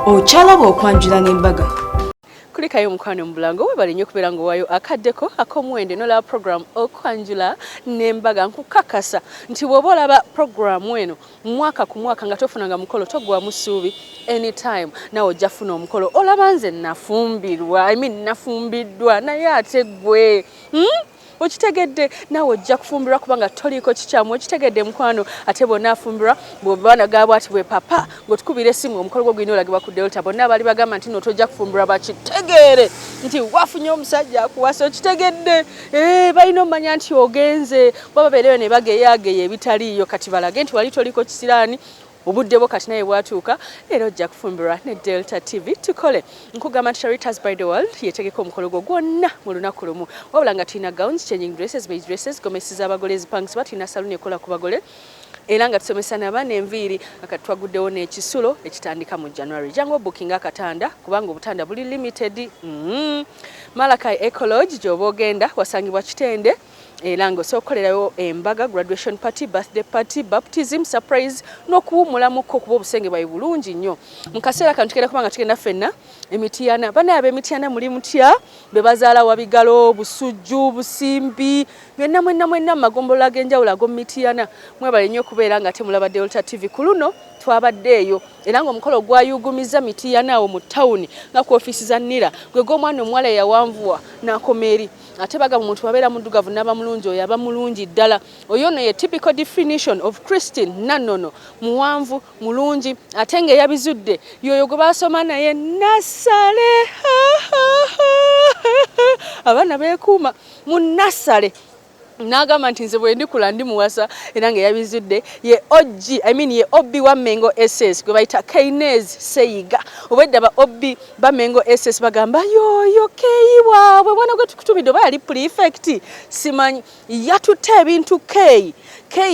Ochalaba okwanjula n'embaga. Kulikayo mukwano mubulango webali nnyo kubeera ng'owaayo akaddeko ak'omuwendo n'olaba program okwanjula n'embaga. Nkukakasa nti bw'oba olaba programu eno mwaka ku mwaka nga tofunanga mukolo toggwamu ssuubi anytime nawe ojja funa omukolo olaba nze nafumbiddwa naye ate ggwe okitegedde nawe ojja kufumbirwa kubanga toliko kikyamu okitegedde mukwano ate bonna afumbirwa bw'obaana gaabwe ati bwe papa ng'otukubira essimu omukolo gwo gwina olagibwa ku Delta bonna bali bagamba nti tojja kufumbirwa bakitegeere nti wafunye omusajja akuwasa okitegedde balina omanya nti ogenze baba beereyo ne bageyageya ebitaliiyo kati balage nti wali toliko kisiraani obudde bwo kati naye bwatuuka era ojja kufumbirwa ne Delta TV tukole nkugamba nti Sharitas by the world yetegeka omukolo gwo gwonna mu lunaku lumu wabula nga tulina gowns changing dresses beige dresses gomesi z'abagole ezipangisibwa tulina saluni ekola ku bagole era nga tusomesa n'abaana enviiri nga twaguddewo n'ekisulo ekitandika mu January jangu booking akatanda kubanga obutanda buli limited Malakai Ecology gy'oba ogenda wasangibwa Kitende era ng'osokolerayo embaga graduation party birthday party baptism surprise n'okuwummulamuko kuba obusenge bwayi bulungi nnyo mu kaseera kano tugenda kubanga tugenda ffenna emitiyana banaye ab'emitiyana muli mutya be bazaala wabigalo busujju busimbi mwenna mu magombolola ag'enjawulo ag'omumitiyana mwebale nnyo okubeera nga temulaba Delta TV ku luno twabaddeeyo era ng'omukolo gwayugumiza mitiyana awo mu tawuni nga ku ofiisi za Nira gwe gw'omwana omuwala eyawanvuwa n'akomeeri ate bagamba omuntu wabeera muddugavu n'aba mulungi oyo aba mulungi ddala oyo no ye typical definition of Christine nannono muwanvu mulungi ate ng'eyabizudde yoyo gwe baasoma naye Nasale abaana beekuuma mu Nasale n'agamba nti nze bwe ndikula ndi muwasa era ng'eyabizudde ye ye Obi wa Mengo SS gwe bayita Keynez Seyiga obwedda ba Obi ba Mengo SS bagamba yoyo Keyi waabwe mwana gwe tukutumidde oba yali prefect simanyi yatutte ebintu Keyi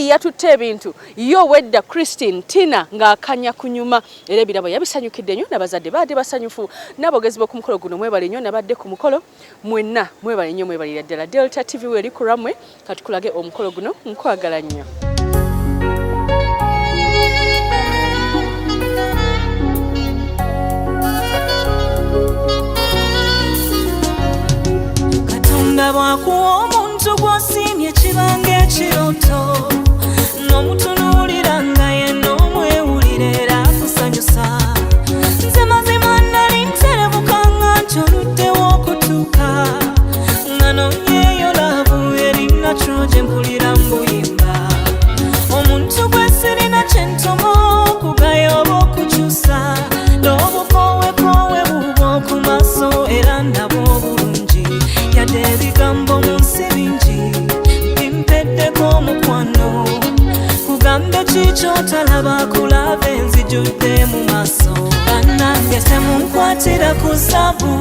yatutte ebintu yo wedda Christine Tina ng'akanya kunyuma era ebirabo yabisanyukidde nnyo n'abazadde baadde basanyufu n'abogezi b'oku mukolo guno mwebale nnyo n'abadde ku mukolo mwenna mwebale nnyo mwebalira ddala Delta TV weri ku ramwe katukulage omukolo guno nkwagala nnyo Katonda bw'akuwa omuntu gw'osiimye ekibanga ekirooto n'omutunuulira nga yenna omwewulira era akusanyusa nze mazima nali nterebuka nga nti oluddewo okutuuka nga nonyeeyo laavu eringa troje mpulira mbuyimba omuntu gwe sirina kyentomo okugaya oba okukyusa n'obukowekowe bubwo ku maaso era ndabwo obulungi yadde ebigambo mu nsi bingi bimpeddeko omukwano kugambe kikyotalaba kulaba enzijudde mu maaso bannange semunkwatira ku zaabu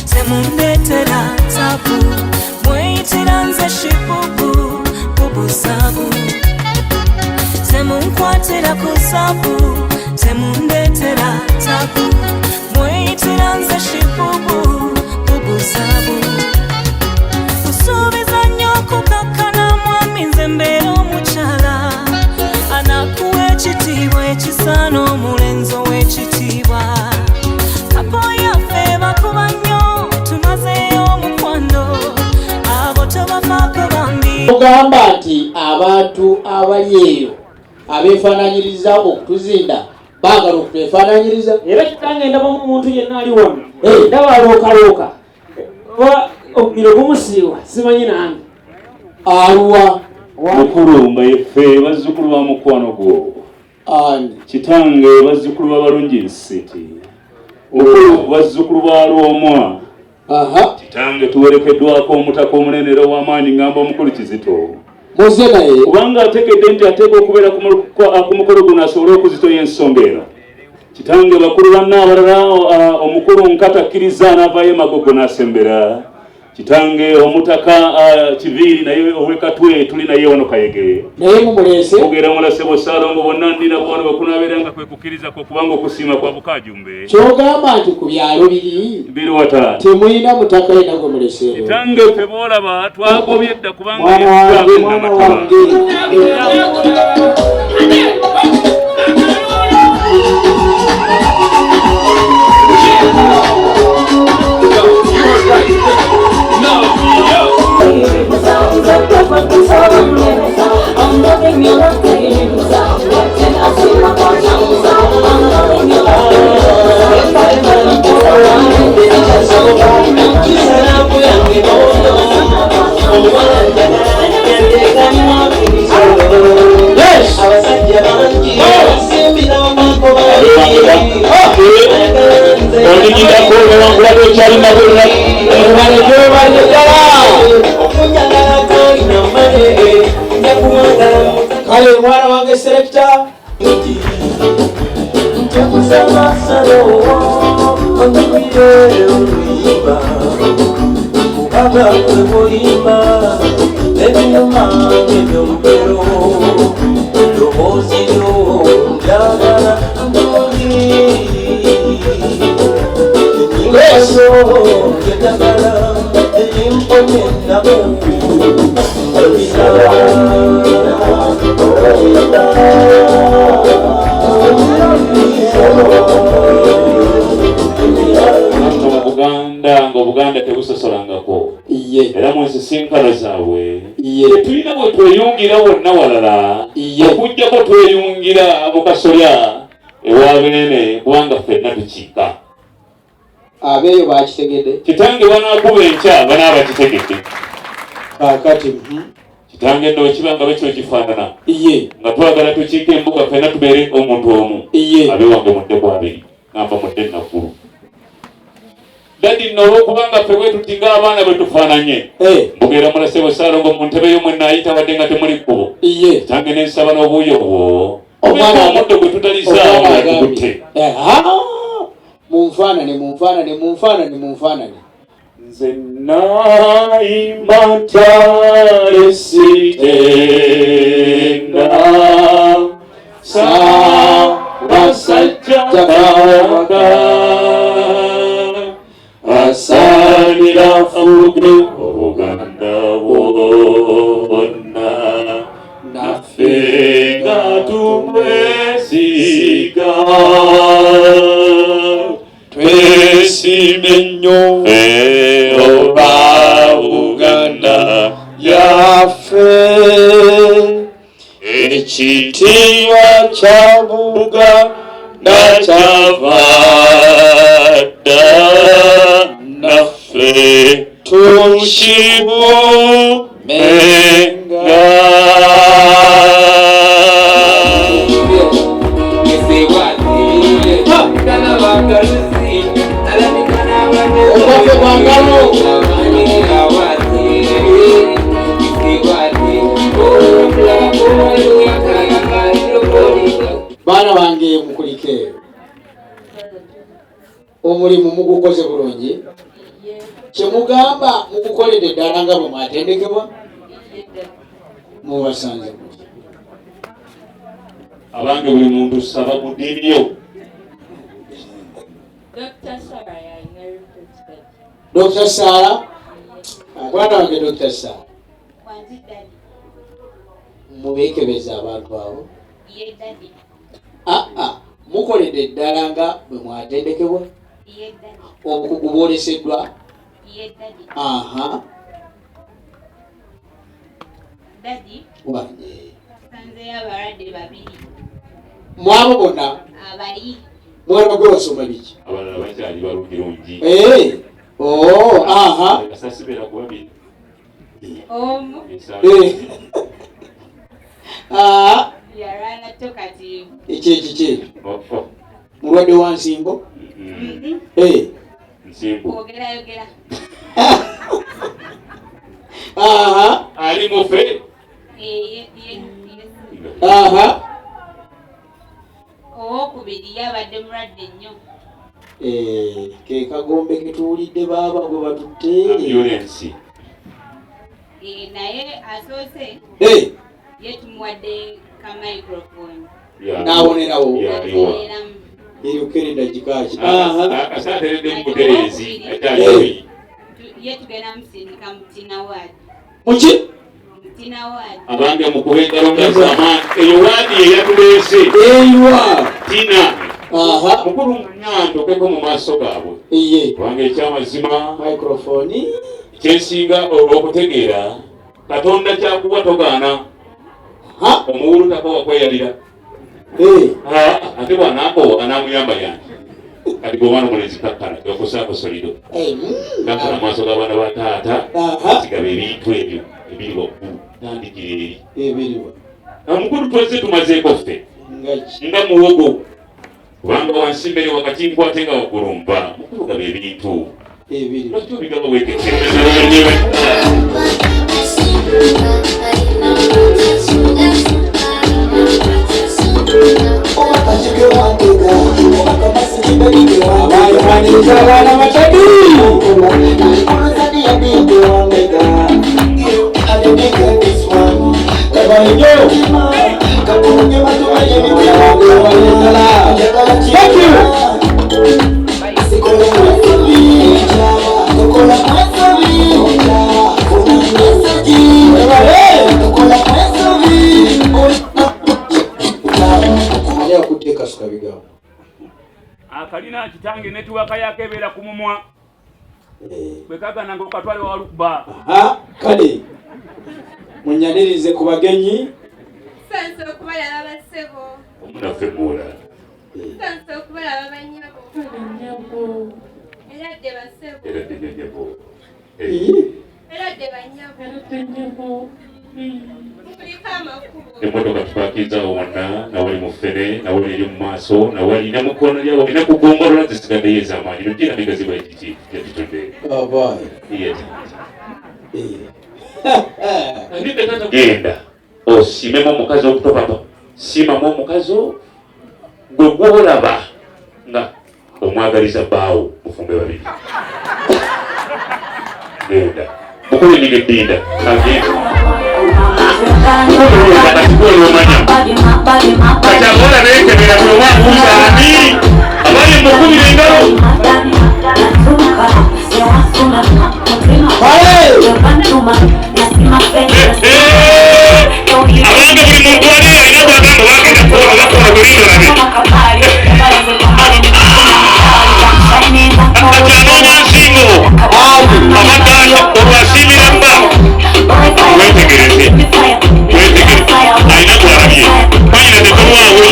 semundeetera taabu mweyitira nze shibubu bubusabu semunkwatira ku zaabu semundeetera taabu mweyitira nze shibubu bubusabu kusuubiza nnyo okukakkana mwami nze mbeera omukyala anakuwa ekitiibwa ekisaana omulenzi ow'ekitiibwa kapo yaffe bakuba nnyo tumazeeyo omukwano abo tobafaako bambi ogamba nti abantu abali eyo abeefaananyiriza okutuzinda baagala okutwefaananyiriza era kitange ndaba omuntu yenna ali wano ndaba alookalooka oba omuliro gumusiiwa simanyi nange aluwa mukulu nga yeffe bazzukulu ba mukwano gwo kitange bazzukulu b'abalungi nsiti okulu bazzukulu ba Lwomwa kitange tuwerekeddwako omutaka omunenero w'amaanyi ngamba omukulu Kizito muze naye kubanga atekedde nti ateeka okubeera ku mukolo guno asobole okuzitoya ensonga eno kitange bakulu banna abalala omukulu nkatakkiriza n'avaayo emagogo n'asembera kitange omutaka Kiviiri naye ow'Ekatwe tuli naye wano Kayege naye mumulese ogera mulase Bosalongo bonna ndina kuwano bwekunaabeeranga kwekukkiriza kubanga okusiima kwa Bukajumbe kyogamba nti ku byalo biri wata temulina mutaka yena gwe mulese kitange ffe boolaba twagobye edda kubanga mwana wange Kale mwana wange selector Buganda tebusosolangako era mwensisinkano zaabwe tulina bwe tweyungira wonna walala okujjako tweyungira mukasolya ewabeene kubanga ffenna tukiika abeeyo bakitegedde kitange banaakuba enkya banaaba kitegedde kakati kitange nno kibanga bekyo kifaanana nga twagala tukiika embuga ffenna tubeere omuntu omu abeewange mudde kwabiri ngamba mudde nakulu dadi nno olwokubanga ffe bwe tutinga abaana bwe tufaananye mbugeera mulasebo Saalongo mu ntebe yo mwe naayita wadde nga temuli kkubo kitange n'ensaba n'obuuyo bwo omuddo gwe tutalizaawo tukutte munfaanane nze naayimba ntaale sitenda saabasajja kabaka asalira fuge obuganda bwonna naffe nga tumwesiga twesime nnyo oba Buganda yaffe ekitiibwa kya Buganda kyava dda naffe tukibumenga baana bange mukulike omulimu mugukoze bulungi kyemugamba mugukoledde ddala nga bwe mwatendekebwa mubasanze abange buli muntu saba mu ddiini yo Dr. Sarah mwana wange Dr. Sarah mubeekebeza abantu abo mukoledde ddala nga bwe mwatendekebwa obukugu bwoleseddwa mwabo bonna mwana gwe wasoma biki abalala bakyali balungi asasibera ku babiri ekyekiki mulwadde wa nsimbo ali mufe owokubiri yabadde mulwadde nnyo ke kagombe ketuwulidde baaba gwe batutte naye asoose ye tumuwadde ka microphone n'awonerawo eyokerenda kikaki asateredde mubuterezi ye tugenda musindika mutina waadi muki mutina waadi abange mukuba engalo nga zamaani eyo waadi eyatuleese eywa tina mukulu munyantokeko mu maaso gaabwe kubanga ekyamazima microphone kyensinga okutegeera katonda kyakuwa togaana omuwulu takowa kweyalira ate bw'anaakowa anaamuyamba yange kati bw'omwana omulezi kakkala okusaako solido kakkala maaso g'abaana ba taata sigaba ebintu ebyo ebiri waggulu tandikira eri ebiriwa omukulu twezze tumazeeko ffe nga muwogo kubanga wansimbere wakati nkwatenga okulumba mukuvuga ebintu ebiri lwaki obigaba weekekere abaana batatu akalina kitange netiwaka yakebera ku mumwa bwekagana nga okatwale walukuba kale munyanirize ku bagenyi sanso okubalaba basebo omunaffe mwola sanso okubalaba banyabo era dde basebo era ddenyanyabo era dde banyabo muliko amakubo emotoka tupakizaawo wonna nawali mufere nawali eri mu maaso nawali namukono lyawo olina kugongolola zisigaddeyo ez'amaanyi nogina migaziba ekiki yagitudde genda osimemu omukazi okutopapa simamu omukazi gwe gwolaba nga omwagaliza bbaawo mufumbe babiri genda mukulu eniga eddinda agenda kati abaana beekebera bwewabuuzaani abali mukubira engalo abange buli muntu wali alina gwagamba bagenda bakola bulindolabe akyanoonya nsingo amaganda olwasimira mba wetegereze alina gwalabye manyina tetolwawo nnyo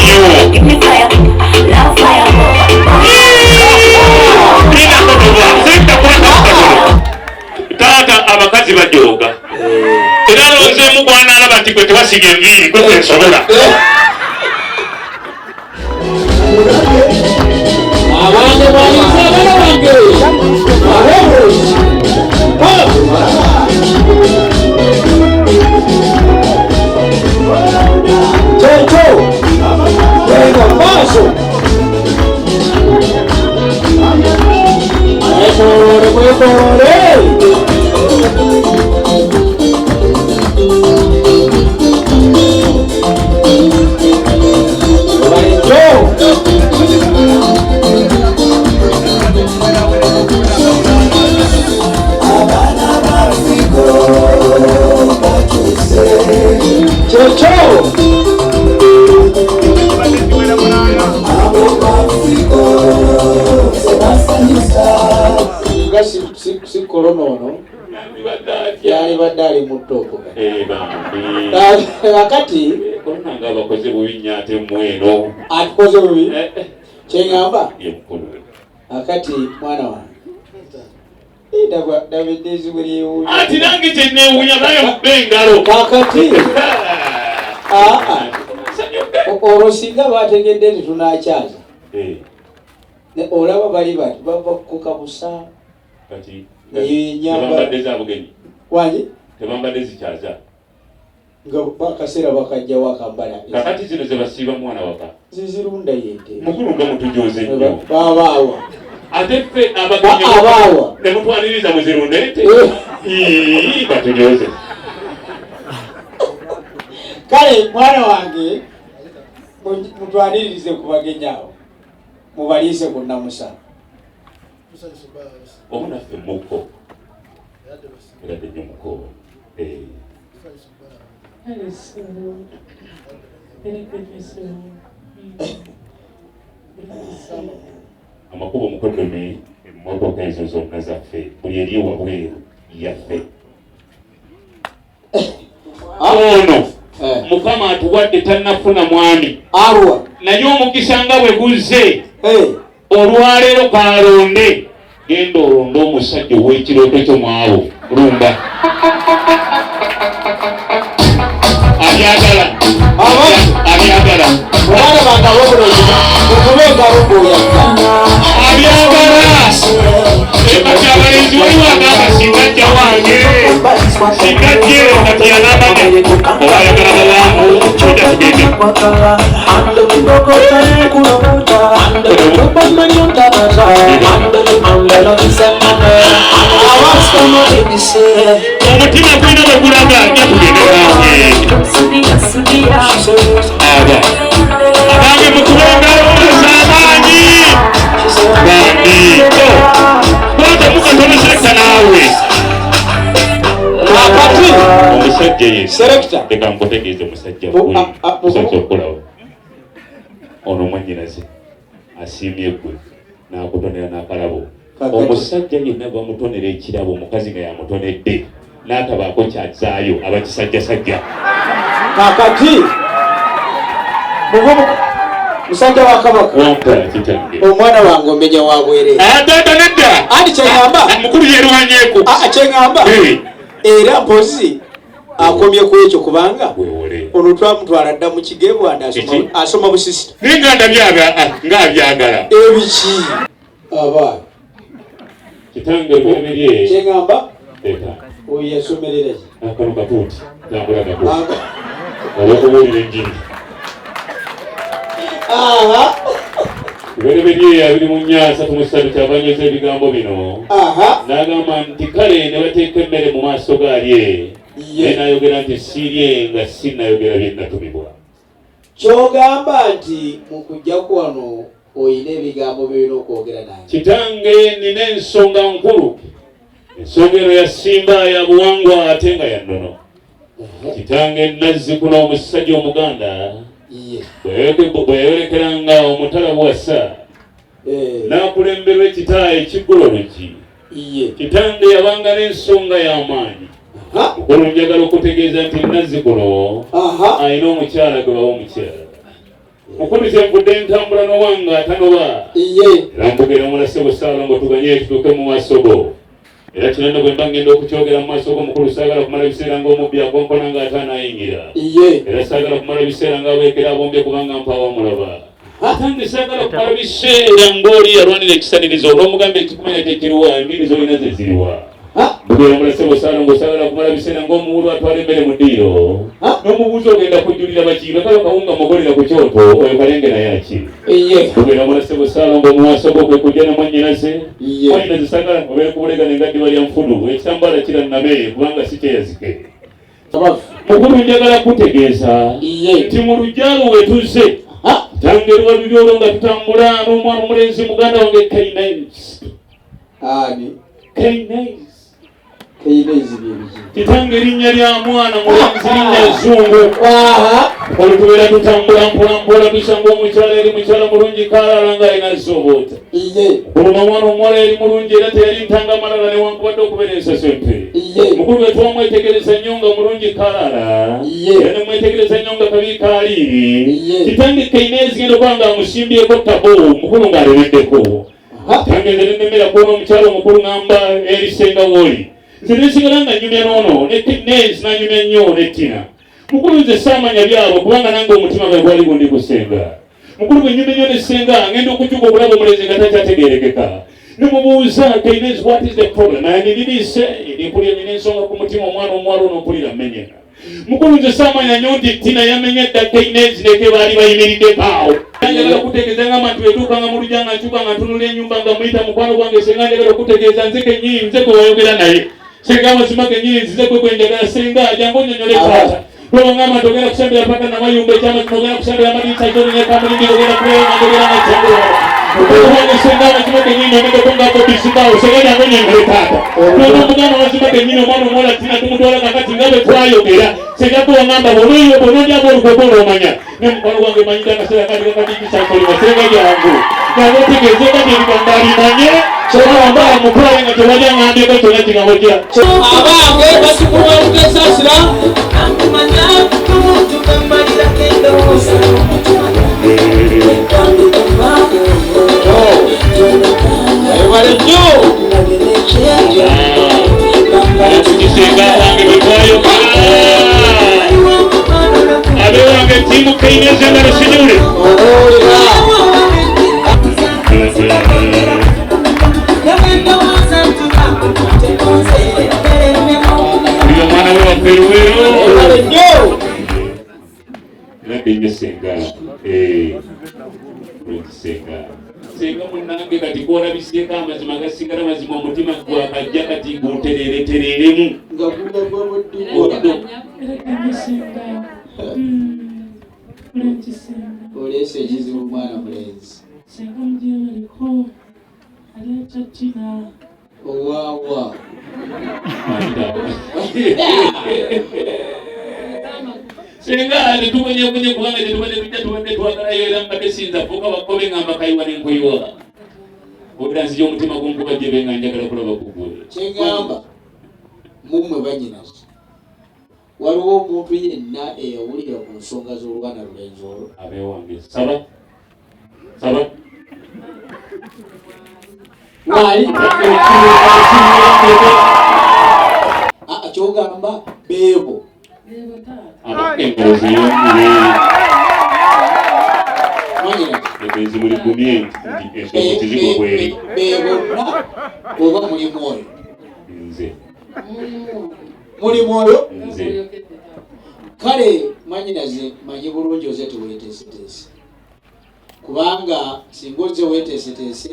taata abakazi bajooga era alonzeemu gwanaalaba nti gwe tewasiga enviiri gwe kwensobola abange bwanisa abaana bange kyekyo genda maaso mwetoole si korona ono yali badde ali muttoko akati korona nga abakoze bubi nnyo ate mweno atukoze bubi kyeŋŋamba akati mwana wange dabedezi bwe lyewuunya ati nange kyenneewuunya naye mubbe engalo kakati olwo singa bategedde nti tunakyaza olaba bali bati bava kukabusa kati enyamba tebambadde za bugenyi wanyi tebambadde zikyaza nga akaseera bakajjawo akambala kakati zino ze basiiba mwana waka zizirunda yente mukulu nga mutujoze nnyo babaawa ate ffe abagenyi abaawa ne mutwaniriza muzirunda ente batujoze kale mwana wange mutwaniririze ku bagenyi awo mubaliise ku nnamusa omunaffe muko era ddennyo muko amakubo mukoddomi emmotoka ezo zonna zaffe buli eri wabweru yaffe ono mukama atuwadde tannafuna mwami arwa naye omukisa nga bwe guzze olwaleero kalonde genda olonde omusajja ow'ekirooto kyo mwabo lumba abyagala Abana bangabo okubenga obuya. Abyagala. Kati abalenzi waliwo agamba singa jja wange. Singa jje kati yanabane. Oba ayagala bawangu. Kyoda tugende. Omutima gwina bwe gulaga ajja tugende wange. Abange mukubengalo amaanyi. Bandi. Kwata mukatonesekka naawe. Akati omusajja ye. Selector. Leka nkutegeeze musajja musajja okulawo. Ono mwannyinaze asiimye gwe n'akutonera n'akalabo. Omusajja yenna bamutonera ekirabo omukazi nga yamutonedde n'atabaako kyazaayo abakisajjasajja. Kakati musajja wa Kabaka omwana wange omenya wa bwereere. Taata nedda andi kyeŋŋamba mukulu yerwanyeeko. Kyeŋŋamba era mpozi akomye ku ekyo kubanga ono twamutwala dda mu Kigebwanda asoma busisi naye nga ng'abyagala ebiki abaana kitange bweberye kyeŋŋamba leka oyo yasomerera ki akano katuuti tambula katuuti olw'okubuulira enjiri bweberye abiri mu nnyasa ku musatu kyabanyweza ebigambo bino n'agamba nti kale ne bateeka emmere mu maaso gaalye naye n'ayogera nti siirye nga sinnayogera bye natumibwa. Kyogamba nti mu kujjaku wano oyina ebigambo byolina okwogera nange. Kitange nina ensonga nkulu. Ensonga eno yasimba ya buwangwa ate nga ya nnono. Kitange Nazzikuno omusajja Omuganda bweyolekeranga omutala bwassa n'akulemberwa ekitaayi ekiggololoki. Kitange yabanga n'ensonga y'amaanyi. Mukulu njagala okutegeeza nti Nazzikuno alina omukyala gwe bawa omukyala. Mukulu kyenvudde ntambula n'owanga atanoba. Era mpogera mulase busaala ngo tuganye tutuuke mu maaso go. Era kino nno bwe mba ngenda okukyogera mu maaso go mukulu saagala kumala biseera ng'omubbi akonkona ng'ataanayingira. Era saagala kumala biseera ng'abeekera abombye kubanga mpawa mulaba. Kitange saagala kumala biseera ng'oli yalwanira ekisanirizo olw'omugamba ekikumanya kyekiriwa embiri z'olina ze ziriwa. Bugera mulase busaala ng'osaagala kumala biseera ng'omuwulu atwala emmere mu ddiiro. N'omubuuza ogenda kujjulira bakiiba kale kawunga mogolera ku kyoto oyo kalenge naye aki. Bugera mulase busaala ng'omuwaaso go kwe kujja ne mwannyinaze. Mwannyinaze saagala obeere kubulega nengaddi balya nfudu ekitambala kira nabe kubanga si kyeyazike. Mukulu njagala kutegeeza nti mu luggya lwe tuzze Kitange lwalulyo nga tutambula n'omwana omulenzi muganda wange Keynez. Keynez Kitange erinnya lya mwana mulenzi linnya Zungu. Olutubeera tutambula mpolampola tusanga omukyala eri mukyala mulungi kalala nga alina zooboota. Oluma mwana omuwala eri mulungi era teyali ntanga malala newankubadde okubeera ensaso empere. Mukulu bwe twamwetegereza nnyo nga mulungi kalala era nemwetegereza nnyo nga kabi kaaliiri. Kitange Keynez genda okuba nga amusimbyeko tabo mukulu ng'alemeddeko. Kitange nze nennemera kuona omukyala omukulu ng'amba erisenga wooli. Nze nesigala nga nyumya n'ono ne Keynez n'anyumya nnyo ne Tina. Mukulu nze saamanya byabo kubanga nange omutima gwe gwali gundi kusenga. Mukulu bwe nyumya nnyo ne senga ngenda okukyuka okulaba omulenzi nga takyategeerekeka. Ne mubuuza Keynez what is the problem? Naye niririse mpulira nina ensonga ku mutima omwana omuwala ono mpulira mmenyeka. Mukulu nze saamanya nnyo nti Tina yamenya dda Keynez neke baali bayimiriddeko awo. Njagala okutegeeza ngamba nti wetuukanga mu lujja nga nkyuka nga ntunula ennyumba nga muyita mukwano gwange senga njagala okutegeeza nze kennyini nze gwe wayogera naye. Senga amazima kennyini nzize gwe njagala senga jangu onnyonnyole taata. Lwongamba togenda kusembera paka na mayumba ekyamazima ogenda kusembera amadinisa gyolinyeka mulindi ogenda kubeera nga njogera nakyangula. Okwekubange senga amazima kennyini omedeko ngako bisikaawo senga jangu onnyonnyole taata. Lwongamba amazima kennyini omwana omuwala Tina tumutwala kakati nga bwe twayogera. Senga kuwangamba bonolyaba olukweko olwomanya. Ne mukwano gwange manyita akaseera kati kakatikikyakolimu senga jangu. Nanga otegeeze kati ebigambo alimanye. Kyewamba amutwale nga tewali aŋŋambyeko kyonna kigambo kya. Abange basikuwa lugesaasira. Ebale nnyo. Tukisenga wange bwe twayogera. Abe wange ttiimu Keynez engalo sinyule. senga senga senga munange kati kola biseka amazima gasigala mazima omutima gwakajja kati gutereretereremu nga kuba olese ekizibu mwana mulenzi owawa senga tetumonyemonye kubanga tetubadde twagalayo era mbadde sinza fuuka bakobe ngamba kayiwa nenkuyiwa obira nzija omutima gunkuba gye benga njagala kulaba kugwe kyengamba mumwe banyinazo waliwo omuntu yenna eyawulira ku nsonga z'olwana lulenzi olwo abewange saba saba wali kyogamba beebo abakengozi yongere ebenzi muli gumye nti ensonga kiziko kweri beebonna oba muli mwoyo nze muli mwoyo nze kale mwanyinaze manyi bulungi oze teweeteeseteese kubanga singa oze weeteeseteese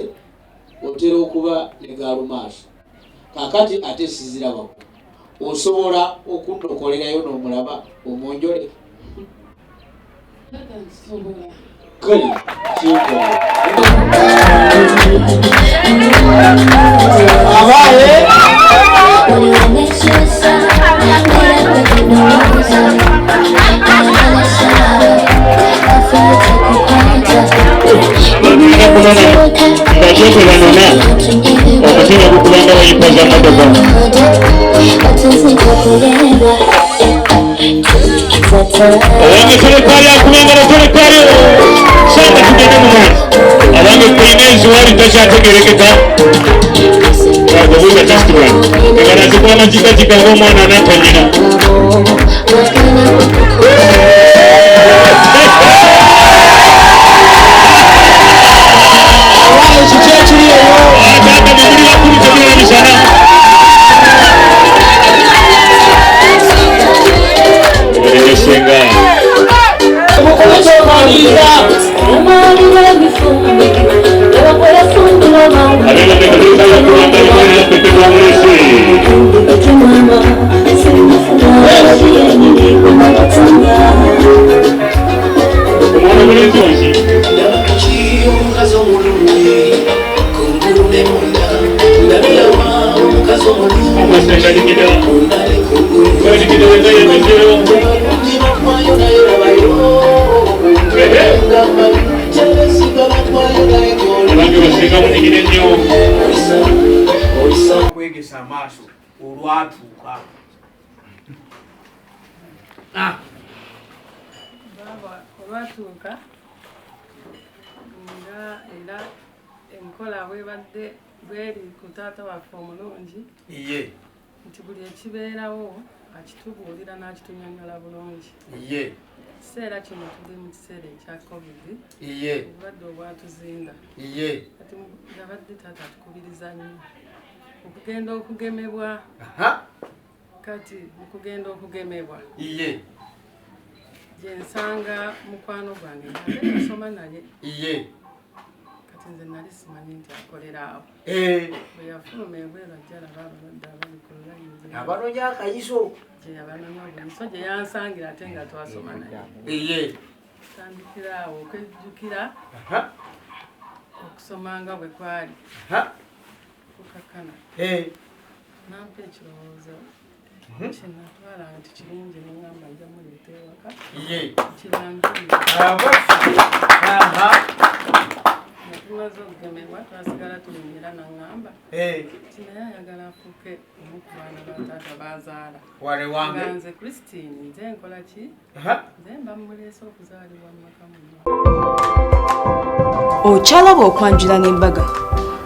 otera okuba ne gaalumaaso kakati ate sizirabako osobola okundokolerayo n'omulaba omonjole kale kikola abaye omutima gukubanga wayipaza motoka owange tolekali akubangala tolekali sanga tugende mu maazi abange Keynez wali takyategerekeka agobuuza tasitwan egalazikuba amajigajiga ng'omwana anatanyina kwegesa amaaso olwatuuka olwatuuka nga era enkola bwebadde bweri ku taata waffe omulungi iye nti buli ekibeerawo akitubuulira n'akitunyonnyola bulungi iye ekiseera kino tuli mu kiseera ekya covid iye obulwadde obwatuzinda iye kati gabadde taata atukubiriza nnyo okugenda okugemebwa kati okugenda okugemebwa iye gyensanga mukwano gwange nabe nasoma naye iye kati nze nali simanyi nti akolera awo bwe yafuluma ebweru ajja alaba abalwadde abali ku lulayinzi abanonya akayiso gye yabanonya obuliso gye yansangira ate nga twasoma naye iye tandikira awo okwejjukira okusoma nga bwe kwali kukakkana nampa ekirowoozo kyenatwala nti kirungi neŋŋamba nja muleeta ewaka kirangirira tumaze okugemebwa twasigala tulinyira naŋŋamba ti naye ayagala afuuke omu ku baana ba taata bazaala nga nze Christine nze nkola ki nze mba muleese okuzaalibwa mu maka muno Okyalaba okwanjula n'embaga.